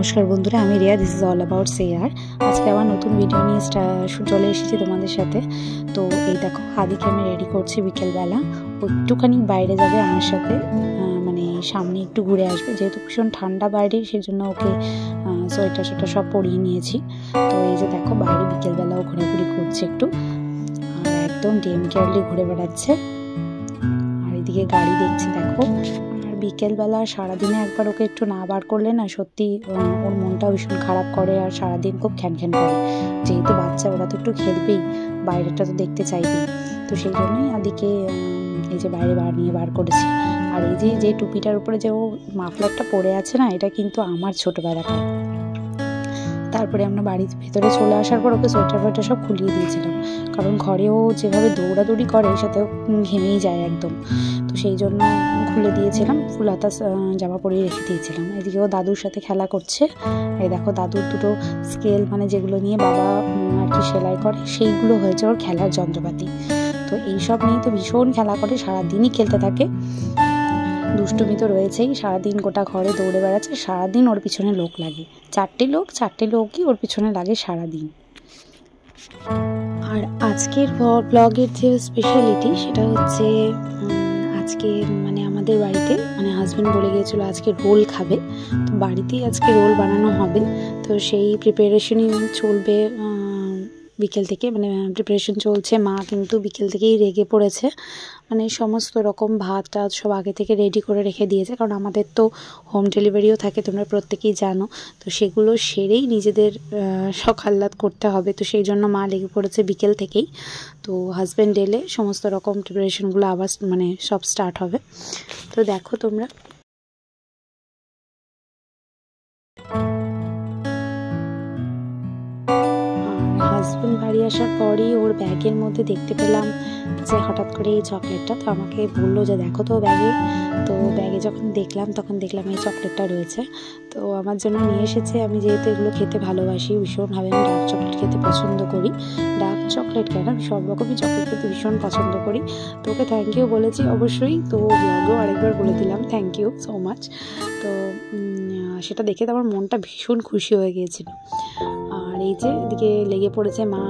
নমস্কার বন্ধুরা, আমি Riya. This is all about share. আজকে আবার নতুন ভিডিও নিয়ে চলে এসেছি তোমাদের সাথে। তো এই দেখো, আদিকে আমি রেডি করছি বিকেলবেলা। ও একটুখানি বাইরে যাবে আমার সাথে, মানে সামনে একটু ঘুরে আসবে। যেহেতু ভীষণ ঠান্ডা বাইরে, সেই জন্য ওকে সোয়েটার সব পরিয়ে নিয়েছি। তো এই যে দেখো, বাইরে বিকেলবেলাও ঘোরাঘুরি করছে একটু, আর একদম কেয়ারলি ঘুরে বেড়াচ্ছে। আর এদিকে গাড়ি দেখছি দেখো। বিকেলবেলা সারাদিনে একবার ওকে একটু না বার করলে না, সত্যি ওর মনটাও ভীষণ খারাপ করে, আর সারাদিন খুব খ্যান করে। যেহেতু বাচ্চা, ওরা তো একটু খেলবেই, বাইরেটা তো দেখতে চাইবেই। তো সেই জন্যই আদিকে এই যে বাইরে নিয়ে বার করেছি। আর এই যে টুপিটার উপরে যে ও মাফলারটা পরে আছে না, এটা কিন্তু আমার ছোটোবেলাকার। তারপরে আমরা বাড়ির ভেতরে চলে আসার পর ওকে সোয়েটার সব খুলিয়ে দিয়েছিলাম, কারণ ঘরেও যেভাবে দৌড়াদৌড়ি করে, সাথেও ঘেমেই যায় একদম। তো সেই জন্য খুলে দিয়েছিলাম, ফুল হাতা জামা পরিয়ে রেখে দিয়েছিলাম। এদিকেও দাদুর সাথে খেলা করছে। এই দেখো, দাদুর দুটো স্কেল, মানে যেগুলো নিয়ে বাবা আর কি সেলাই করে, সেইগুলো হয়েছে ওর খেলার যন্ত্রপাতি। তো এইসব নিয়ে তো ভীষণ খেলা করে, সারাদিনই খেলতে থাকে। দুষ্টুমি তো রয়েছেই, সারাদিন গোটা ঘরে দৌড়ে বেড়াচ্ছে। সারাদিন ওর পিছনে লোক লাগে, চারটে লোকই ওর পিছনে লাগে সারাদিন। আর আজকের ব্লগের যে স্পেশালিটি, সেটা হচ্ছে আজকে মানে আমাদের বাড়িতে, মানে হাজব্যান্ড বলে গিয়েছিল আজকে রোল খাবে। তো বাড়িতেই আজকে রোল বানানো হবে। তো সেই প্রিপারেশনই চলবে বিকেল থেকে, মানে প্রিপারেশন চলছে। মা কিন্তু বিকেল থেকেই রেগে পড়েছে, মানে সমস্ত রকম ভাত টাত সব আগে থেকে রেডি করে রেখে দিয়েছে। কারণ আমাদের তো হোম ডেলিভারিও থাকে, তোমরা প্রত্যেকেই জানো। তো সেগুলো সেরেই নিজেদের সকাল্লাদ করতে হবে। তো সেই জন্য মা লেগে পড়েছে বিকেল থেকেই। তো হাজব্যান্ড এলে সমস্ত রকম প্রিপারেশনগুলো আবার মানে সব স্টার্ট হবে। তো দেখো তোমরা, হাজব্যান্ড বাড়ি আসার পরই ওর ব্যাগের মধ্যে দেখতে পেলাম যে হঠাৎ করে এই চকলেটটা। তো আমাকে বললো যে দেখো তো ব্যাগে। তো ব্যাগে যখন দেখলাম, তখন দেখলাম এই চকলেটটা রয়েছে। তো আমার জন্য নিয়ে এসেছে। আমি যেহেতু এগুলো খেতে ভালোবাসি ভীষণভাবে, আমি ডার্ক চকলেট খেতে পছন্দ করি। ডার্ক চকলেট কেন, আমি সব রকমই চকলেট খেতে ভীষণ পছন্দ করি। তো ওকে থ্যাংক ইউ বলেছি অবশ্যই। তো ব্লগেও আরেকবার বলে দিলাম থ্যাংক ইউ সো মাচ। তো সেটা দেখে তো আমার মনটা ভীষণ খুশি হয়ে গিয়েছিল। আর এই যে এদিকে লেগে পড়েছে মা,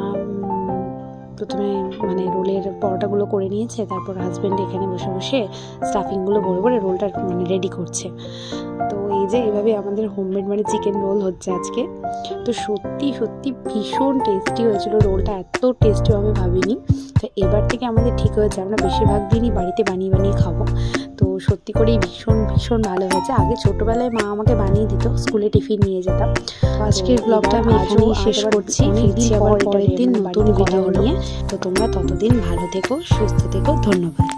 প্রথমে মানে রোলের পরোটাগুলো করে নিয়েছে, তারপর হাজব্যান্ড এখানে বসে বসে স্টাফিংগুলো ভরে রোলটা মানে রেডি করছে। তো এই যে এইভাবে আমাদের হোমমেড মানে চিকেন রোল হচ্ছে আজকে। তো সত্যি ভীষণ টেস্টি হয়েছিল রোলটা, এত টেস্টি হবে ভাবিনি। তো এবার থেকে আমাদের ঠিক হয়েছে, আমরা বেশিরভাগ দিনই বাড়িতে বানিয়ে খাবো। তো সত্যি করেই ভীষণ ভালো হয়েছে। আগে ছোটোবেলায় মা আমাকে বানিয়ে দিত, স্কুলে টিফিন নিয়ে যেতাম। আজকের ব্লগটা আমি এখানেই শেষ করছি। ফিরছি আবার পরের দিন নতুন ভিডিও নিয়ে। তো তোমরা ততদিন ভালো থেকো, সুস্থ থেকো। ধন্যবাদ।